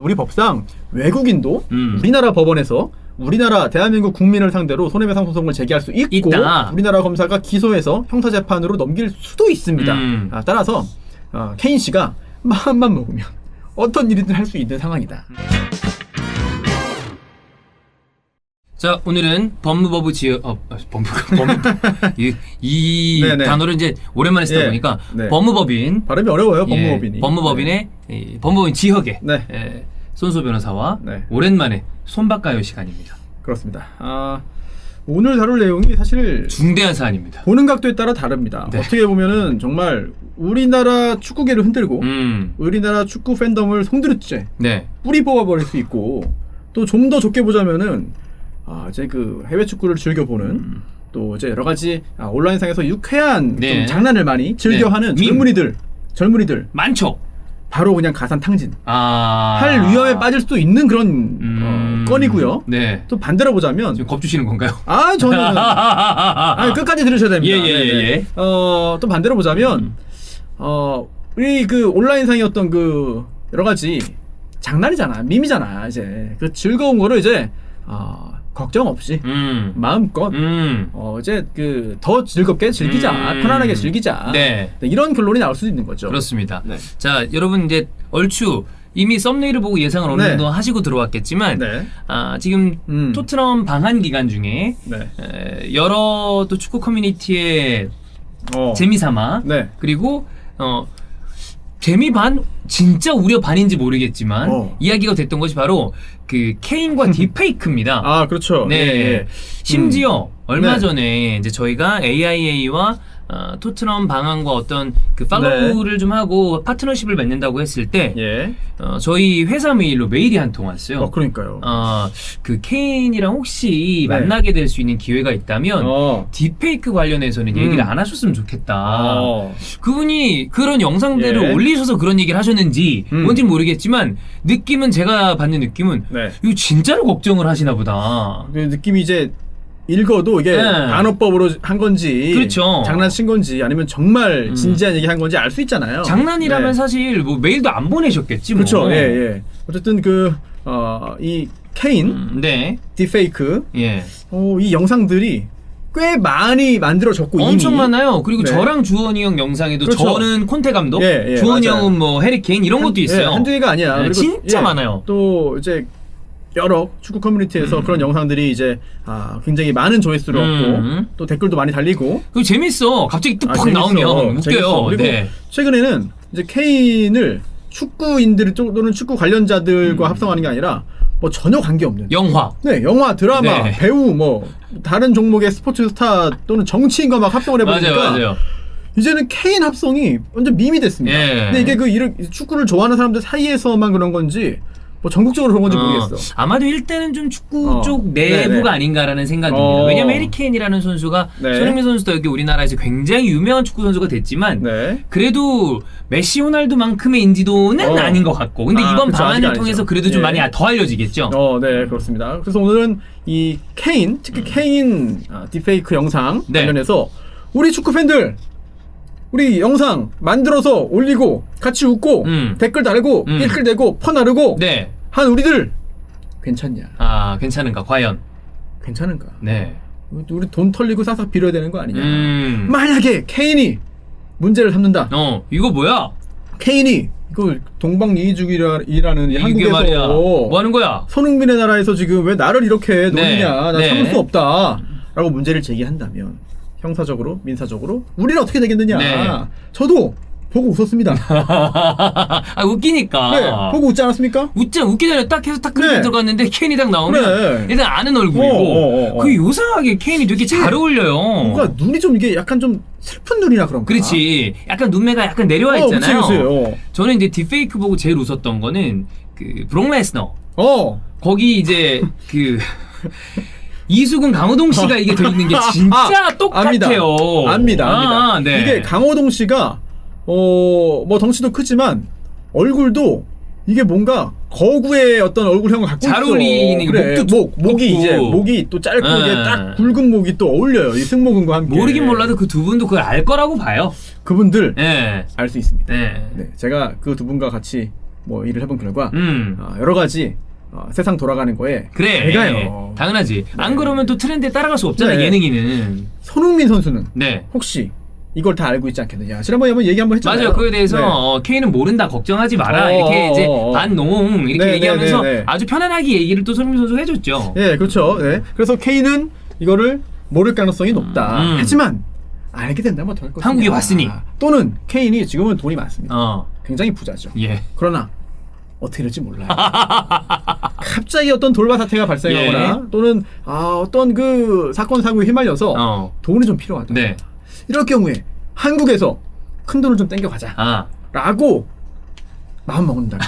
우리 법상 외국인도 우리나라 법원에서 우리나라 대한민국 국민을 상대로 손해배상 소송을 제기할 수 있고 있다. 우리나라 검사가 기소해서 형사재판으로 넘길 수도 있습니다. 따라서 케인 씨가 마음만 먹으면 어떤 일이든 할 수 있는 상황이다. 자, 오늘은 법무법의 이 네네. 단어를 이제 오랜만에 쓰다 예. 보니까 네. 법무법인 발음이 어려워요, 법무법인이. 예, 법무법인의 법무법인 지혁의 네. 손소 변호사와 네. 오랜만에 손바까요 시간입니다. 그렇습니다. 오늘 다룰 내용이 사실 중대한 사안입니다. 보는 각도에 따라 다릅니다. 네. 어떻게 보면은 정말 우리나라 축구계를 흔들고 우리나라 축구 팬덤을 송두리째 네. 뿌리 뽑아버릴 수 있고 또 좀 더 좋게 보자면은 이제 그 해외 축구를 즐겨보는 또 이제 여러 가지 온라인상에서 유쾌한 네. 좀 장난을 많이 즐겨하는 네. 젊은이들 많죠. 바로 그냥 가산 탕진 할 할 위험에 빠질 수도 있는 그런 건이고요. 네. 또 반대로 보자면 지금 겁주시는 건가요? 저는 끝까지 들으셔야 됩니다. 예. 또 반대로 보자면 우리 그 온라인상의 어떤 그 여러 가지 장난이잖아, 밈이잖아. 이제 그 즐거운 거를 이제 걱정 없이 마음껏 이제 그 더 즐겁게 즐기자, 편안하게 즐기자. 네. 이런 결론이 나올 수도 있는 거죠. 그렇습니다. 네. 자, 여러분 이제 얼추 이미 썸네일을 보고 예상을 어느 네. 정도 하시고 들어왔겠지만 네. 지금 토트넘 방한 기간 중에 네. 여러 또 축구 커뮤니티의 재미삼아 네. 그리고 재미 반 진짜 우려 반인지 모르겠지만 이야기가 됐던 것이 바로 그 케인과 딥페이크입니다. 그렇죠. 네. 예. 심지어 얼마 네. 전에 이제 저희가 AIA와 토트넘 방한과 어떤 그 팔로우를 좀 하고 파트너십을 맺는다고 했을 때 예. 저희 회사 메일로 메일이 한 통 왔어요. 그러니까요. 그 케인이랑 혹시 네. 만나게 될 수 있는 기회가 있다면 딥페이크 관련해서는 얘기를 안 하셨으면 좋겠다. 그분이 그런 영상들을 예. 올리셔서 그런 얘기를 하셨는지 뭔지 모르겠지만 느낌은 제가 받는 느낌은 네. 이거 진짜로 걱정을 하시나 보다. 그 느낌이 이제 읽어도 이게 네. 반어법으로 한 건지 그렇죠. 장난친 건지 아니면 정말 진지한 얘기 한 건지 알 수 있잖아요. 장난이라면 네. 사실 뭐 메일도 안 보내셨겠지 뭐. 그렇죠. 예. 어쨌든 이 케인 네. 딥페이크 예. 이 영상들이 꽤 많이 만들어졌고 엄청 이미. 많아요. 그리고 네. 저랑 주원이 형 영상에도 그렇죠. 저는 콘테 감독, 예, 주원이 맞아요. 형은 뭐 해리케인 이런 것도 있어요. 한두 개가 아니야. 네, 그리고 진짜 많아요. 또 이제 여러 축구 커뮤니티에서 그런 영상들이 이제 굉장히 많은 조회수를 얻고 또 댓글도 많이 달리고. 그리고 재밌어. 갑자기 뚝 재밌어. 나오면 웃겨요. 재밌어. 그리고 네. 최근에는 이제 케인을 축구인들 또는 축구 관련자들과 합성하는 게 아니라 뭐 전혀 관계없는 영화. 네, 영화, 드라마, 네. 배우 뭐 다른 종목의 스포츠 스타 또는 정치인과 막 합성을 해보니까 맞아요. 이제는 케인 합성이 완전 밈이 됐습니다. 예. 근데 이게 축구를 좋아하는 사람들 사이에서만 그런 건지 뭐 전국적으로 그런 건지 모르겠어. 아마도 일단은 좀 축구 쪽 내부가 네네. 아닌가라는 생각입니다. 왜냐면 해리케인이라는 선수가 네. 손흥민 선수도 여기 우리나라에서 굉장히 유명한 축구 선수가 됐지만 네. 그래도 메시 호날두만큼의 인지도는 아닌 것 같고 근데 이번 그렇죠. 방안을 아직 통해서 아니죠. 그래도 좀 예. 많이 더 알려지겠죠. 네, 그렇습니다. 그래서 오늘은 이 케인, 특히 케인 딥페이크 영상 네. 관련해서 우리 축구 팬들 우리 영상 만들어서 올리고 같이 웃고 댓글 달고 낄낄대고 퍼 나르고 네. 한 우리들 괜찮냐? 괜찮은가 과연? 괜찮은가? 네. 우리 돈 털리고 싹싹 빌어야 되는 거 아니냐? 음. 만약에 케인이 문제를 삼는다. 이거 뭐야? 케인이 이거 동방예의주의라는 이 이게 한국에서 말이야. 뭐 하는 거야? 손흥민의 나라에서 지금 왜 나를 이렇게 네. 노리냐? 나 네. 참을 수 없다. 라고 문제를 제기한다면 형사적으로 민사적으로 우리는 어떻게 되겠느냐? 네. 저도 보고 웃었습니다. 웃기니까. 네, 보고 웃지 않았습니까? 웃기 전에 딱 해서 딱 그렇게 네. 들어갔는데 케인이 딱 나오면 그래. 일단 아는 얼굴이고 그 요상하게 케인이 되게 잘 어울려요. 뭔가 눈이 좀 이게 약간 좀 슬픈 눈이나 그런가? 그렇지. 약간 눈매가 약간 내려와 있잖아요. 그치. 저는 이제 딥페이크 보고 제일 웃었던 거는 그 브록 레스너. 거기 이제 그 이수근 강호동 씨가 이게 돼 있는 게 진짜 똑같아요. 압니다. 네. 이게 강호동 씨가 뭐 덩치도 크지만 얼굴도 이게 뭔가 거구의 어떤 얼굴형을 갖고 잘 있어. 어울리는 그래. 목이 이제 목이 또 짧고 이게 딱 굵은 목이 또 어울려요. 이 승모근과 함께. 모르긴 몰라도 그 두 분도 그걸 알 거라고 봐요. 그분들 네. 알 수 있습니다. 네. 네, 제가 그 두 분과 같이 뭐 일을 해본 결과 여러 가지 세상 돌아가는 거에 그래. 밝아요. 당연하지. 네. 안 그러면 또 트렌드에 따라갈 수 없잖아. 네. 예능인은. 손흥민 선수는 네. 혹시 이걸 다 알고 있지 않겠느냐. 지난번에 한번 얘기 한번 했잖아요. 맞아요. 그거에 대해서 네. K는 모른다, 걱정하지 마라. 이렇게 이제 반농 이렇게 네, 얘기하면서 네, 네, 네. 아주 편안하게 얘기를 또 손흥민 선수가 해줬죠. 예, 그렇죠. 네. 그래서 K는 이거를 모를 가능성이 높다. 하지만 알게 된다면 어떡할 것이냐. 한국에 왔으니. 또는 K는 지금은 돈이 많습니다. 굉장히 부자죠. 예. 그러나 어떻게 될지 몰라요. 갑자기 어떤 돌발 사태가 발생하거나 또는 어떤 그 사건 사고에 휘말려서 돈이 좀 필요하다. 네. 이럴 경우에 한국에서 큰 돈을 좀 땡겨가자 라고 마음 먹는다.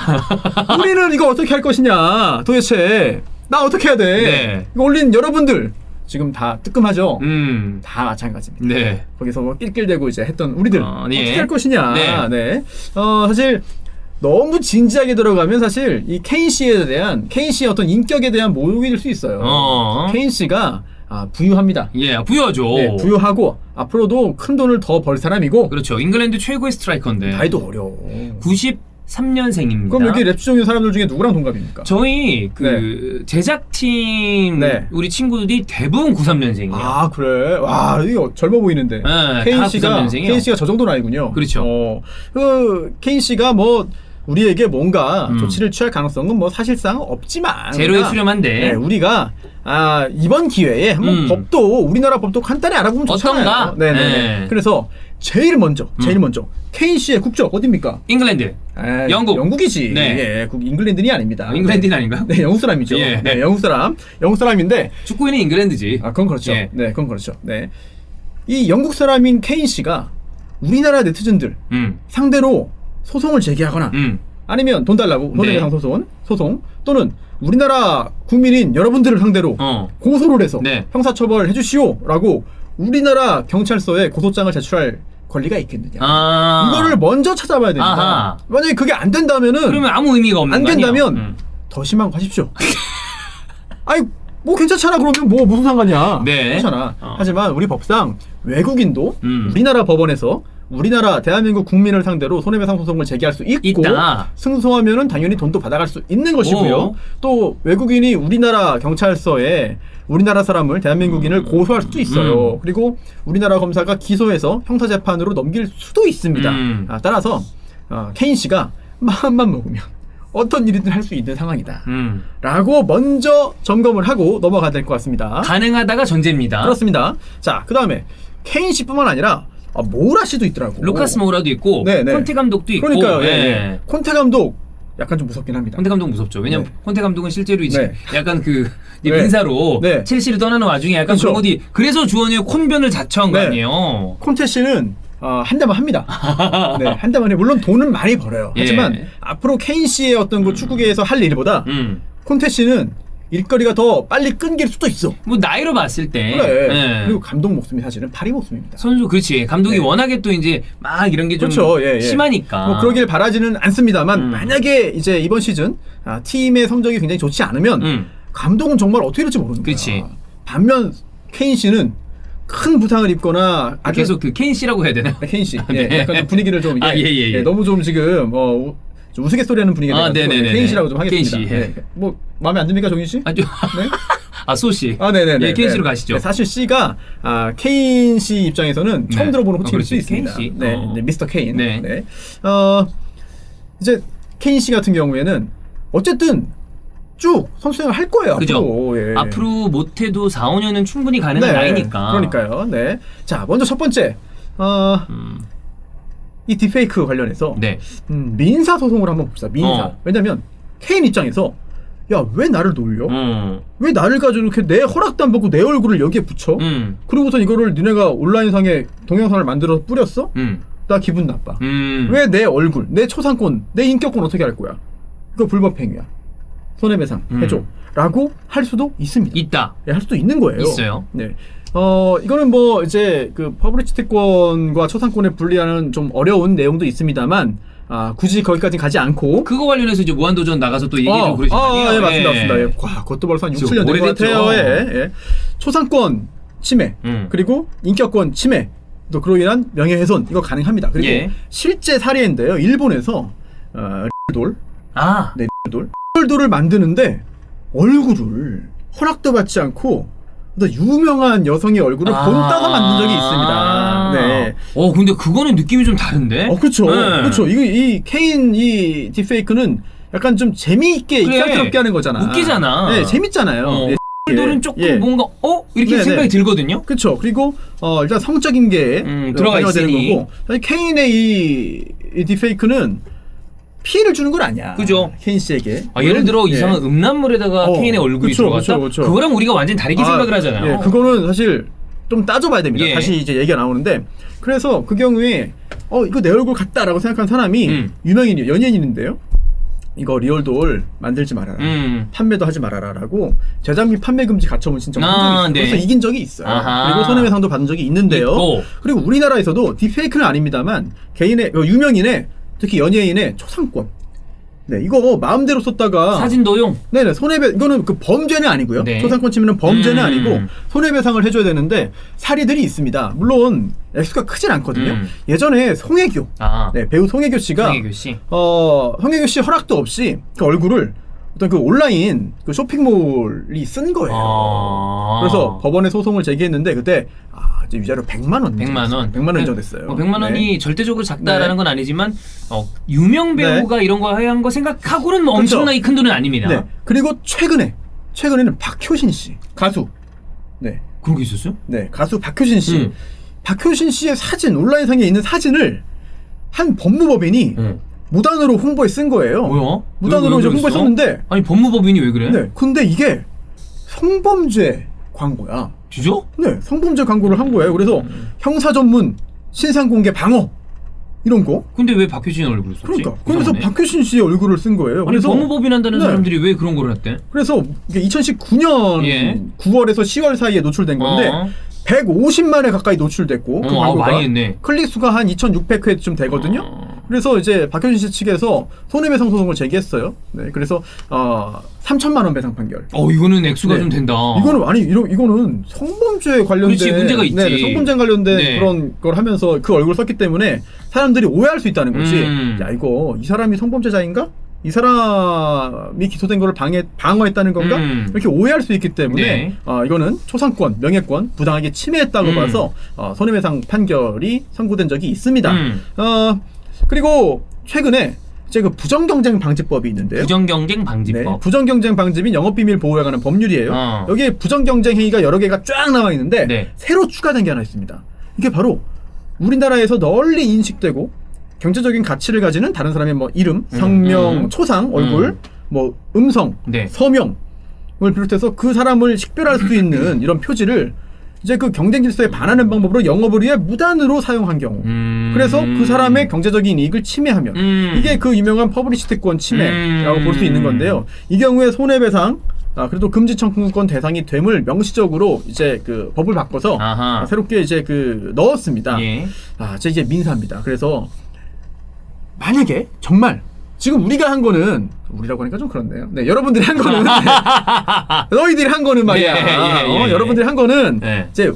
우리는 이거 어떻게 할 것이냐. 도대체 나 어떻게 해야 돼. 네. 이거 올린 여러분들 지금 다 뜨끔하죠. 다 마찬가지입니다. 네. 거기서 뭐 낄낄대고 이제 했던 우리들 예. 어떻게 할 것이냐. 네. 네. 사실 너무 진지하게 들어가면 사실 이 케인 씨의 어떤 인격에 대한 모욕이 될 수 있어요. 케인 씨가 부유합니다. 예, 부유하죠. 네, 부유하고 앞으로도 큰 돈을 더 벌 사람이고. 그렇죠. 잉글랜드 최고의 스트라이커인데. 나이도 어려워. 93년생입니다. 그럼 여기 랩주종의 사람들 중에 누구랑 동갑입니까? 저희 그 제작팀 우리 친구들이 대부분 93년생이에요. 아 그래? 와 이거 젊어 보이는데. 네, 케인 씨가 저 정도 나이군요. 그렇죠. 그 케인 씨가 뭐 우리에게 뭔가 조치를 취할 가능성은 뭐 사실상 없지만 제로에 수렴한데 네, 우리가 이번 기회에 한번 우리나라 법도 간단히 알아보면 좋잖아요. 어떤가? 네네. 그래서 제일 먼저 케인 씨의 국적 어디입니까? 잉글랜드. 영국이지. 네. 예, 잉글랜드는 아닙니다. 잉글랜드는 아닌가요? 네, 영국 사람이죠. 예. 네, 영국 사람인데 축구인은 잉글랜드지. 그건 그렇죠. 예. 네, 그건 그렇죠. 네, 이 영국 사람인 케인 씨가 우리나라 네티즌들 상대로 소송을 제기하거나 아니면 돈 달라고 손해배상 소송 또는 우리나라 국민인 여러분들을 상대로 고소를 해서 형사처벌 해주시오라고 우리나라 경찰서에 고소장을 제출할 권리가 있겠느냐. 이거를 먼저 찾아봐야 됩니다. 만약에 그게 안 된다면은 그러면 아무 의미가 없는 안 된다면 더 심한 거 하십시오. 아니 뭐 괜찮잖아. 그러면 뭐 무슨 상관이야. 괜찮아. 하지만 우리 법상 외국인도 우리나라 법원에서 우리나라 대한민국 국민을 상대로 손해배상 소송을 제기할 수 있고 승소하면은 당연히 돈도 받아갈 수 있는 것이고요. 또 외국인이 우리나라 경찰서에 우리나라 사람을 대한민국인을 고소할 수도 있어요. 그리고 우리나라 검사가 기소해서 형사재판으로 넘길 수도 있습니다. 따라서 케인 씨가 마음만 먹으면 어떤 일이든 할 수 있는 상황이다 라고 먼저 점검을 하고 넘어가야 될 것 같습니다. 가능하다가 전제입니다. 그렇습니다. 자, 그 다음에 케인 씨뿐만 아니라 모우라 씨도 있더라고. 루카스 모우라도 있고 콘테 감독도 있고. 그러니까요. 콘테 감독 약간 좀 무섭긴 합니다. 콘테 감독 무섭죠. 왜냐면 콘테 감독은 실제로 이제 약간 그 민사로 첼시를 떠나는 와중에 약간 그런 어디 그래서 주원이의 콘변을 자처한 거 아니에요. 콘테 씨는 한 대만 합니다. 한 대만 해. 물론 돈은 많이 벌어요. 하지만 앞으로 케인 씨의 어떤 그 축구계에서 할 일보다 콘테 씨는 일거리가 더 빨리 끊길 수도 있어. 뭐 나이로 봤을 때. 그래. 그리고 감독 목숨이 사실은 파리 목숨입니다. 선수 그렇지. 감독이 워낙에 또 이제 막 이런 게 좀 심하니까. 뭐 그러길 바라지는 않습니다만 만약에 이제 이번 시즌 팀의 성적이 굉장히 좋지 않으면 감독은 정말 어떻게 될지 모르는 거야. 반면 케인 씨는 큰 부상을 입거나 계속 그 케인 씨라고 해야 되나요? 케인 씨. 약간 좀 분위기를 좀 너무 좀 지금 좀 우스갯소리하는 분위기가 케인 씨라고 좀 하겠습니다. 뭐 마음에 안 듭니까, 정인 씨? 소 씨. 네네네. 케인 씨로 가시죠. 사실 씨가 케인 씨 입장에서는 처음 들어보는 호칭일 수 있습니다. 케인 씨. 미스터 케인. 이제 케인 씨 같은 경우에는 어쨌든 쭉 선수 생활 할 거예요. 그죠? 앞으로 못해도 4, 5년은 충분히 가능한 나이니까. 그러니까요. 자, 먼저 첫 번째. 이 딥페이크 관련해서 민사 소송을 한번 봅시다. 민사. 왜냐면 케인 입장에서 야, 왜 나를 놀려? 왜 나를 가지고 이렇게 내 허락도 안 받고 내 얼굴을 여기에 붙여? 그리고선 이거를 니네가 온라인상에 동영상을 만들어서 뿌렸어? 나 기분 나빠. 왜 내 얼굴, 내 초상권, 내 인격권 어떻게 할 거야? 이거 불법행위야. 손해배상 해줘. 라고 할 수도 있습니다. 있다. 할 수도 있는 거예요. 있어요. 이거는 뭐 이제 그 퍼블리시티권과 초상권을 분리하는 좀 어려운 내용도 있습니다만 굳이 거기까지 가지 않고 그거 관련해서 이제 무한도전 나가서 또 얘기 좀 그러신 거 아니에요? 맞습니다. 와, 그것도 벌써 한 6, 7년 된 것 같아요. 초상권 침해 그리고 인격권 침해 또 그로 인한 명예훼손 이거 가능합니다. 그리고 실제 사례인데요. 일본에서 돌 아. 네, 리얼돌을 만드는데 얼굴을 허락도 받지 않고 어떤 유명한 여성의 얼굴을 본따서 만든 적이 있습니다. 네. 근데 그거는 느낌이 좀 다른데? 그렇죠. 네. 그렇죠. 이 케인 이 딥페이크는 약간 좀 재미있게 그래. 익살스럽게 하는 거잖아. 웃기잖아. 네, 재밌잖아요. 네, 리얼돌은 조금 예. 뭔가 이렇게 네네. 생각이 들거든요. 그렇죠. 그리고 일단 성적인 게 들어가 되는 있으니. 거고, 사실 케인의 이 딥페이크는 피해를 주는 건 아니야. 그죠. 케인 씨에게. 예를 들어 예. 이상한 음란물에다가 케인의 얼굴이 그쵸, 들어갔다? 그쵸. 그거랑 우리가 완전히 다르게 생각을 하잖아요. 예, 그거는 사실 좀 따져봐야 됩니다. 예. 다시 이제 얘기가 나오는데, 그래서 그 경우에 이거 내 얼굴 같다라고 생각한 사람이 유명인이 연예인인데요. 이거 리얼돌 만들지 말아라. 판매도 하지 말아라라고 제작 및 판매 금지 가처분 신청을 한 적이 있어요. 네. 그래서 이긴 적이 있어요. 아하. 그리고 손해배상도 받은 적이 있는데요. 있고. 그리고 우리나라에서도 딥페이크는 아닙니다만 개인의 유명인의 특히 연예인의 초상권. 네, 이거 마음대로 썼다가 사진 도용. 네네, 이거는 그 범죄는 아니고요. 네. 초상권 침해는 범죄는 아니고 손해배상을 해줘야 되는데 사례들이 있습니다. 물론 액수가 크진 않거든요. 예전에 송혜교, 네, 배우 송혜교 씨가 송혜교 씨. 송혜교 씨 허락도 없이 그 얼굴을 어떤 그 온라인 그 쇼핑몰이 쓴 거예요. 그래서 법원에 소송을 제기했는데 그때 이제 위자료 100만 원. 100만 원. 100만 원 인정됐어요. 100만 원이 네. 절대적으로 작다라는 네. 건 아니지만 유명 배우가 이런 거 한 거 생각하고는 엄청나게 큰 돈은 아닙니다. 네. 그리고 최근에는 박효신 씨 가수. 네. 그런 게 있었어요? 네, 가수 박효신 씨. 박효신 씨의 사진, 온라인상에 있는 사진을 한 법무법인이 무단으로 홍보에 쓴 거예요. 뭐야? 무단으로 이제 홍보에 썼는데. 아니 법무법인이 왜 그래? 네, 근데 이게 성범죄 광고야. 진짜? 네, 성범죄 광고를 한 거예요. 그래서 형사 전문 신상 공개 방어 이런 거. 근데 왜 박효신 얼굴을 썼지? 그러니까 그래서 박효신 씨의 얼굴을 쓴 거예요. 아니 그래서 법무법인 한다는 네. 사람들이 왜 그런 걸 했대? 그래서 이게 2019년 예. 9월에서 10월 사이에 노출된 건데 150만에 가까이 노출됐고 그 광고가 많이 했네. 클릭 수가 한 2,600회쯤 되거든요. 그래서 이제 박효신 씨 측에서 손해배상 소송을 제기했어요. 네, 그래서 3천만 원 배상 판결. 이거는 액수가 네. 좀 된다. 이거는 성범죄 관련된 그렇지, 문제가 있지. 네, 성범죄 관련된 네. 그런 걸 하면서 그 얼굴 썼기 때문에 사람들이 오해할 수 있다는 거지. 야, 이거 이 사람이 성범죄자인가? 이 사람이 기소된 거를 방어했다는 건가? 이렇게 오해할 수 있기 때문에 네. 이거는 초상권, 명예권 부당하게 침해했다고 봐서 손해배상 판결이 선고된 적이 있습니다. 그리고 최근에 이제 그 부정경쟁 방지법이 있는데요. 부정경쟁 방지법. 네, 부정경쟁 방지 및 영업비밀 보호에 관한 법률이에요. 여기에 부정경쟁 행위가 여러 개가 쫙 나와 있는데 네. 새로 추가된 게 하나 있습니다. 이게 바로 우리나라에서 널리 인식되고 경제적인 가치를 가지는 다른 사람의 뭐 이름, 성명, 초상, 얼굴, 뭐 음성, 네. 서명을 비롯해서 그 사람을 식별할 수 있는 이런 표지를 이제 그 경쟁 질서에 반하는 방법으로 영업을 위해 무단으로 사용한 경우, 그래서 그 사람의 경제적인 이익을 침해하면 이게 그 유명한 퍼블리시티권 침해라고 볼 수 있는 건데요. 이 경우에 손해배상 그래도 금지 청구권 대상이 됨을 명시적으로 이제 그 법을 바꿔서 새롭게 이제 그 넣었습니다. 예. 이제 민사입니다. 그래서 만약에 정말 지금 우리가 한 거는 우리라고 하니까 좀 그렇네요. 네, 여러분들이 한 거는 너희들이 한 거는 말이야. 여러분들이 한 거는 이제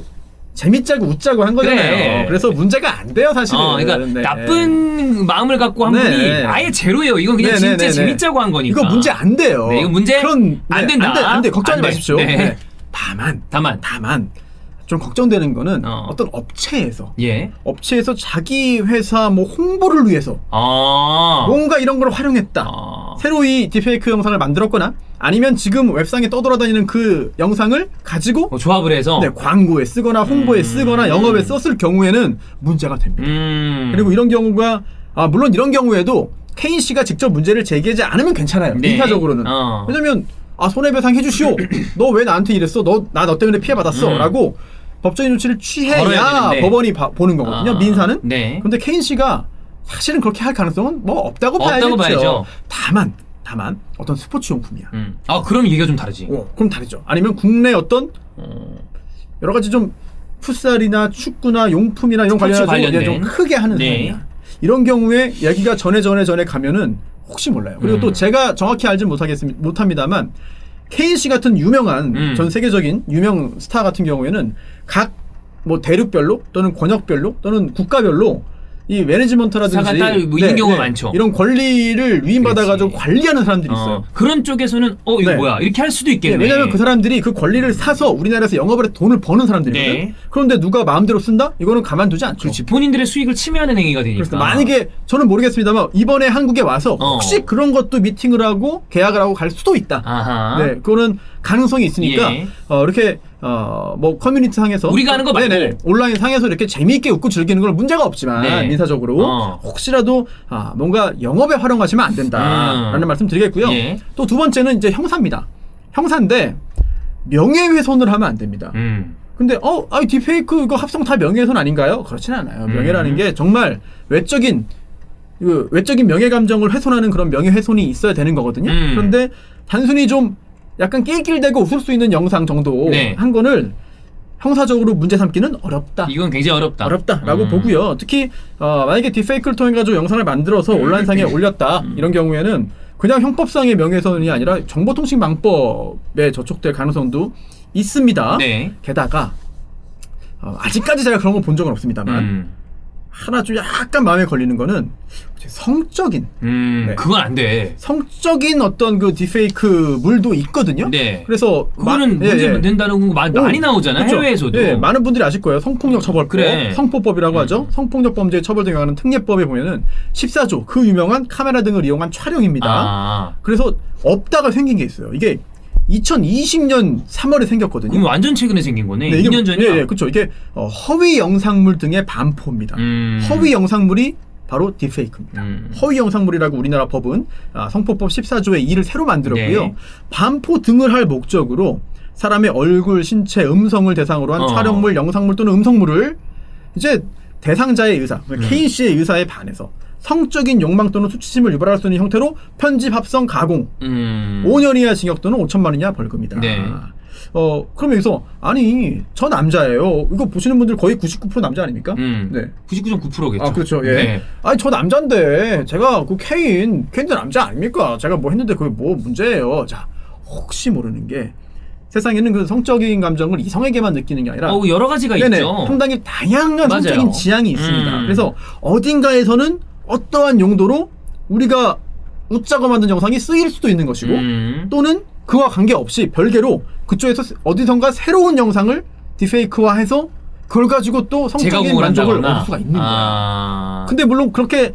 재밌자고 웃자고 한 거잖아요. 그래서 문제가 안 돼요, 사실은. 그러니까 네. 나쁜 마음을 갖고 한 분이 아예 제로예요. 이건 그냥 진짜 재밌자고 한 거니까. 이거 문제 안 돼요. 네, 이거 문제 안 된다. 안 돼. 걱정하지 안 돼. 마십시오. 네. 네. 다만 좀 걱정되는 거는 어떤 업체에서 자기 회사 뭐 홍보를 위해서 뭔가 이런 걸 활용했다. 새로 이 딥페이크 영상을 만들었거나 아니면 지금 웹상에 떠돌아다니는 그 영상을 가지고 조합을 해서 광고에 쓰거나 홍보에 쓰거나 영업에 썼을 경우에는 문제가 됩니다. 그리고 이런 경우가 물론 이런 경우에도 케인 씨가 직접 문제를 제기하지 않으면 괜찮아요. 민사적으로는. 왜냐면 손해배상 해주시오. 너 왜 나한테 이랬어? 너 때문에 피해받았어. 라고 법적인 조치를 취해야 법원이 보는 거거든요. 민사는. 네. 근데 케인 씨가 사실은 그렇게 할 가능성은 뭐 없다고 봐야죠. 다만 어떤 스포츠 용품이야. 그럼 얘기가 좀 다르지. 그럼 다르죠. 아니면 국내 어떤 여러 가지 좀 풋살이나 축구나 용품이나 이런 관련해서 좀 크게 하는 사람이야. 이런 경우에 얘기가 전에 가면은 혹시 몰라요. 그리고 또 제가 정확히 알진 못합니다만 케인 씨 같은 유명한 전 세계적인 유명 스타 같은 경우에는 각 뭐 대륙별로 또는 권역별로 또는 국가별로 이 매니지먼트라든지 사가 따로 뭐 있는 경우가 많죠. 이런 권리를 위임받아가지고 그렇지. 관리하는 사람들이 있어요. 그런 쪽에서는 이거 네. 뭐야 이렇게 할 수도 있겠네. 왜냐하면 그 사람들이 그 권리를 사서 우리나라에서 영업을 해 돈을 버는 사람들이거든. 네. 그런데 누가 마음대로 쓴다? 이거는 가만두지 않죠. 그렇지. 본인들의 수익을 침해하는 행위가 되니까. 그래서 만약에 저는 모르겠습니다만 이번에 한국에 와서 혹시 그런 것도 미팅을 하고 계약을 하고 갈 수도 있다. 아하. 네, 그거는 가능성이 있으니까 예. 이렇게 뭐 커뮤니티 상에서 우리가 하는 거 말고 네네, 온라인 상에서 이렇게 재미있게 웃고 즐기는 건 문제가 없지만 네. 민사적으로 혹시라도 뭔가 영업에 활용하시면 안 된다라는 말씀 드리겠고요. 예. 또 두 번째는 이제 형사입니다. 형사인데 명예훼손을 하면 안 됩니다. 근데 딥페이크 이거 합성 다 명예훼손 아닌가요? 그렇진 않아요. 명예라는 게 정말 외적인 명예 감정을 훼손하는 그런 명예훼손이 있어야 되는 거거든요. 그런데 단순히 좀 약간 낄낄대고 웃을 수 있는 영상 정도 네. 한 거를 형사적으로 문제 삼기는 어렵다. 이건 굉장히 어렵다라고 보고요. 특히 만약에 딥페이크를 통해 가지고 영상을 만들어서 온라인상에 올렸다 이런 경우에는 그냥 형법상의 명예훼손이 아니라 정보통신망법에 저촉될 가능성도 있습니다. 네. 게다가 아직까지 제가 그런 거 본 적은 없습니다만 하나 좀 약간 마음에 걸리는 거는 성적인 그건 안 돼. 성적인 어떤 그 딥페이크 물도 있거든요. 네. 그래서 그거는 문제 된다는 거 많이 나오잖아요. 그렇죠. 해외에서도. 예, 많은 분들이 아실 거예요. 성폭력 처벌법, 그래. 성폭법이라고 하죠. 성폭력 범죄 처벌 등에 관한 특례법에 보면은 14조 그 유명한 카메라 등을 이용한 촬영입니다. 그래서 없다가 생긴 게 있어요. 이게 2020년 3월에 생겼거든요. 그럼 완전 최근에 생긴 거네. 네, 2년 전이야. 네, 그렇죠. 이게 허위 영상물 등의 반포입니다. 허위 영상물이 바로 딥페이크입니다. 허위 영상물이라고 우리나라 법은 성폭법 14조의 2를 새로 만들었고요. 네. 반포 등을 할 목적으로 사람의 얼굴, 신체, 음성을 대상으로 한 촬영물, 영상물 또는 음성물을 이제 대상자의 의사, 케인 씨의 의사에 반해서 성적인 욕망 또는 수치심을 유발할 수 있는 형태로 편집, 합성, 가공 5년 이하 징역 또는 5천만 원 이하 벌금이다. 네. 그럼 여기서 아니 저 남자예요. 이거 보시는 분들 거의 99% 남자 아닙니까? 네. 99.9%겠죠. 그렇죠. 예. 네. 아니 저 남자인데 제가 그 케인도 남자 아닙니까? 제가 뭐 했는데 그게 뭐 문제예요. 자, 혹시 모르는 게 세상에는 그 성적인 감정을 이성에게만 느끼는 게 아니라 여러 가지가 네네, 있죠. 상당히 다양한 맞아요. 성적인 지향이 있습니다. 그래서 어딘가에서는 어떠한 용도로 우리가 웃자고 만든 영상이 쓰일 수도 있는 것이고 또는 그와 관계없이 별개로 그쪽에서 어디선가 새로운 영상을 딥페이크화해서 그걸 가지고 또 성적인 만족을 얻을 수가 있는 거야. 근데 물론 그렇게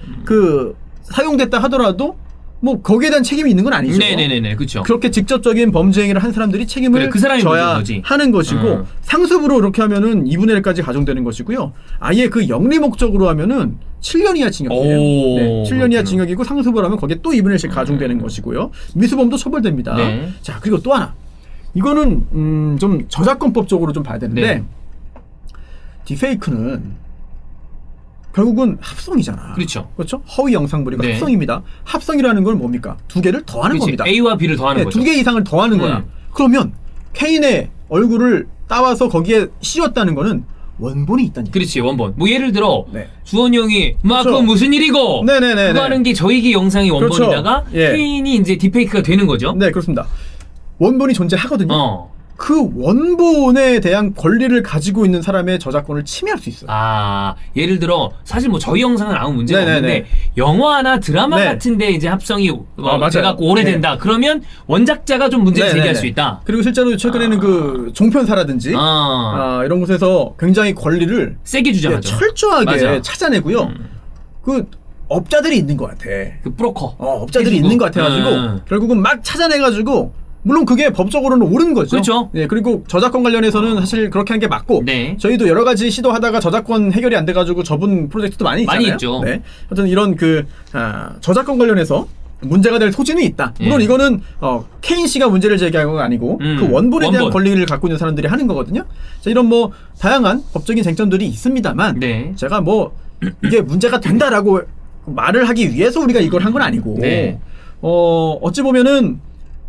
사용됐다 하더라도 뭐 거기에 대한 책임이 있는 건 아니죠. 네네네, 그렇죠. 그렇게 직접적인 범죄 행위를 한 사람들이 책임을 그 사람이 져야 거지. 하는 것이고 상습으로 이렇게 하면은 2분의 1까지 가중되는 것이고요. 아예 그 영리 목적으로 하면은 7년 이하 징역이에요. 네, 7년 이하 징역이고 상습을 하면 거기에 또 2분의 1씩 가중되는 것이고요. 미수범도 처벌됩니다. 네. 자, 그리고 또 하나. 이거는 좀 저작권법적으로 좀 봐야 되는데 네. 딥페이크는 결국은 합성이잖아. 그렇죠. 그렇죠? 허위 영상물이고 네. 합성입니다. 합성이라는 건 뭡니까? 두 개를 더하는 겁니다. A와 B를 더하는 거죠. 두 개 이상을 더하는 거야. 그러면 케인의 얼굴을 따와서 거기에 씌웠다는 거는 원본이 있다는 얘기야. 그렇지, 원본. 뭐 예를 들어 네. 주원이 형이 막 그렇죠. 그건 무슨 일이고 네네네. 그거 하는 게 저희기 영상이 원본이다가 그렇죠. 예. 케인이 이제 딥페이크가 되는 거죠. 네, 그렇습니다. 원본이 존재하거든요. 어. 그 원본에 대한 권리를 가지고 있는 사람의 저작권을 침해할 수 있어요. 아, 예를 들어 사실 뭐 저희 영상은 아무 문제가 네네네. 없는데 영화나 드라마 네. 같은데 이제 합성이 맞아요. 돼갖고 오래된다. 그러면 원작자가 좀 문제를 네네네. 제기할 수 있다. 그리고 실제로 최근에는 그 종편사라든지 이런 곳에서 굉장히 권리를 세게 주장하죠. 철저하게 맞아. 찾아내고요. 그 업자들이 있는 것 같아. 그 브로커. 업자들이 해주고. 있는 것 같아가지고 결국은 막 찾아내가지고 물론 그게 법적으로는 옳은 거죠. 그렇죠. 네, 그리고 저작권 관련해서는 사실 그렇게 한 게 맞고 네. 저희도 여러 가지 시도하다가 저작권 해결이 안 돼가지고 접은 프로젝트도 많이 있잖아요. 많이 있죠. 네, 하여튼 이런 저작권 관련해서 문제가 될 소지는 있다. 물론 이거는 케인 씨가 문제를 제기한 건 아니고 그 원본에 대한 권리를 갖고 있는 사람들이 하는 거거든요. 자, 이런 뭐 다양한 법적인 쟁점들이 있습니다만 네. 제가 뭐 이게 문제가 된다라고 말을 하기 위해서 우리가 이걸 한 건 아니고 네. 어찌 보면은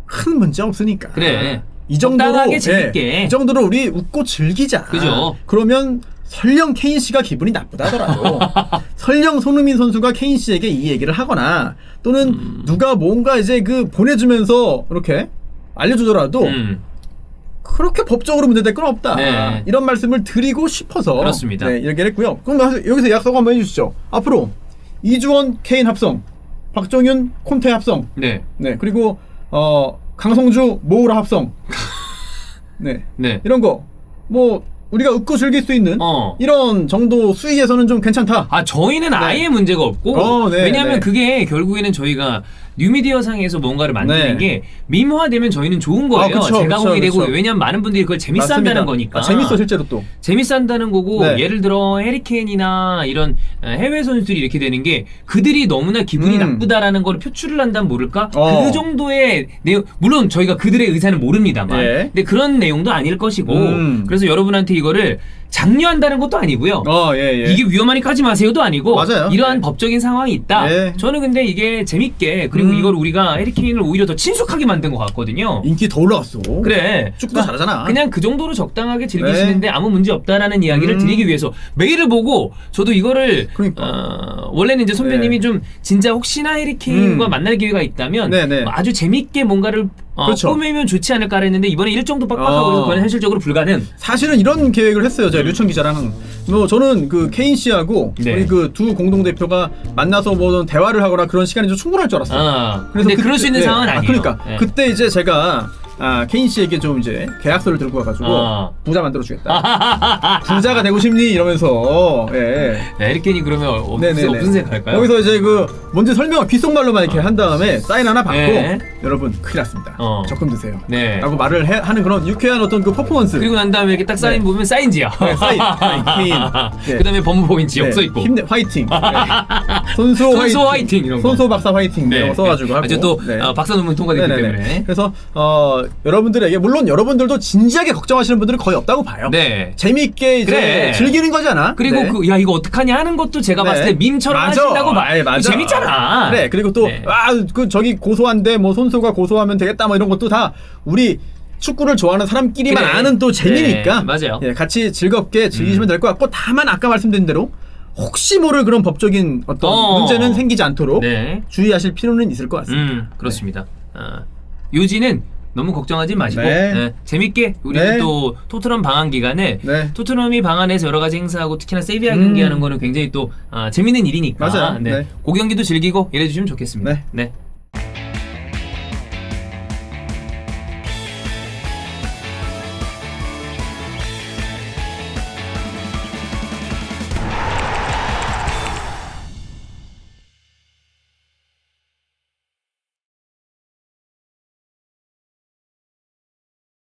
큰 문제 없으니까. 그래. 이 정도로 적당하게 재밌게. 이 정도로 우리 웃고 즐기자. 그죠. 그러면 설령 케인 씨가 기분이 나쁘다더라도 설령 손흥민 선수가 케인 씨에게 이 얘기를 하거나 또는 누가 뭔가 이제 보내주면서 이렇게 알려주더라도 그렇게 법적으로 문제될 건 없다. 네. 이런 말씀을 드리고 싶어서 그렇습니다. 네, 이렇게 했고요. 그럼 여기서 약속 한번 해주시죠. 앞으로 이주원 케인 합성, 박정윤 콘테 합성, 네. 네 그리고 강성주 모우라 합성, 네, 네. 이런 거 뭐 우리가 웃고 즐길 수 있는 이런 정도 수위에서는 좀 괜찮다. 아 저희는 아예 문제가 없고 네, 왜냐하면 네. 그게 결국에는 저희가 뉴미디어 상에서 뭔가를 만드는 네. 게 밈화되면 저희는 좋은 거예요. 그쵸, 제가공이 그쵸, 되고 그쵸. 왜냐하면 많은 분들이 그걸 재밌어 맞습니다. 한다는 거니까. 재밌어 실제로 또. 재밌어 한다는 거고 네. 예를 들어 해리케인이나 이런 해외 선수들이 이렇게 되는 게 그들이 너무나 기분이 나쁘다라는 걸 표출을 한다면 모를까? 그 정도의 내용 물론 저희가 그들의 의사는 모릅니다만 예. 근데 그런 내용도 아닐 것이고 그래서 여러분한테 이거를 장려한다는 것도 아니고요. 예. 이게 위험하니 까지 마세요도 아니고 맞아요. 이러한 법적인 상황이 있다. 예. 저는 근데 이게 재밌게 그리고 이걸 우리가 해리케인을 오히려 더 친숙하게 만든 것 같거든요. 인기 더 올라갔어. 그래. 축구도 잘하잖아. 그냥 그 정도로 적당하게 즐기시는데 아무 문제 없다라는 이야기를 드리기 위해서 메일을 보고 저도 이거를 그러니까. 원래는 이제 선배님이 좀 진짜 혹시나 해리케인과 만날 기회가 있다면 아주 재밌게 뭔가를 그렇죠. 꾸미면 좋지 않을까 했는데 이번에 일정도 빡빡하고 그래서 그건 현실적으로 불가능. 사실은 이런 계획을 했어요. 제가 류청 기자랑 뭐 저는 그 케인 씨하고 우리 그 두 공동 대표가 만나서 뭐 대화를 하거나 그런 시간이 좀 충분할 줄 알았어요. 근데 그럴 수 있는 상황은 아니에요. 그러니까 그때 이제 제가 케인 씨에게 좀 이제 계약서를 들고 와가지고 부자 만들어주겠다. 부자가 되고 싶니? 이러면서 해리케인이 그러면 무슨 생각할까요? 거기서 이제 그 뭔지 설명 귓속말로만 이렇게 한 다음에 사인 하나 받고 여러분 큰일 났습니다. 적금 드세요. 라고 말을 하는 그런 유쾌한 어떤 그 퍼포먼스. 그리고 난 다음에 이렇게 딱 사인 보면 사인지야. 사인 케인. 그 다음에 법무법인지 써 있고. 힘내 화이팅. 손수 화이팅 이런 거. 손수 박사 화이팅 이런 거 써가지고 하고. 아주 또 박사 논문 통과됐기 때문에. 그래서 여러분들에게 물론 여러분들도 진지하게 걱정하시는 분들은 거의 없다고 봐요. 재미있게 이제 즐기는 거잖아. 그리고 야 이거 어떡하냐 하는 것도 제가 봤을 때 밈처럼 하신다고 봐. 재밌잖아. 그래. 그리고 또 그 저기 고소한데 뭐 손수가 고소하면 되겠다 뭐 이런 것도 다 우리 축구를 좋아하는 사람끼리만 아는 또 재미니까 맞아요. 같이 즐겁게 즐기시면 될 것 같고 다만 아까 말씀드린 대로 혹시 모를 그런 법적인 어떤 문제는 생기지 않도록 주의하실 필요는 있을 것 같습니다. 그렇습니다. 요지는 너무 걱정하지 마시고 재밌게 우리는 또 토트넘 방한 기간에 토트넘이 방한해서 여러 가지 행사하고 특히나 세비야 경기하는 거는 굉장히 또 재밌는 일이니까 맞아요. 그 경기도 즐기고 이래주시면 좋겠습니다. 네.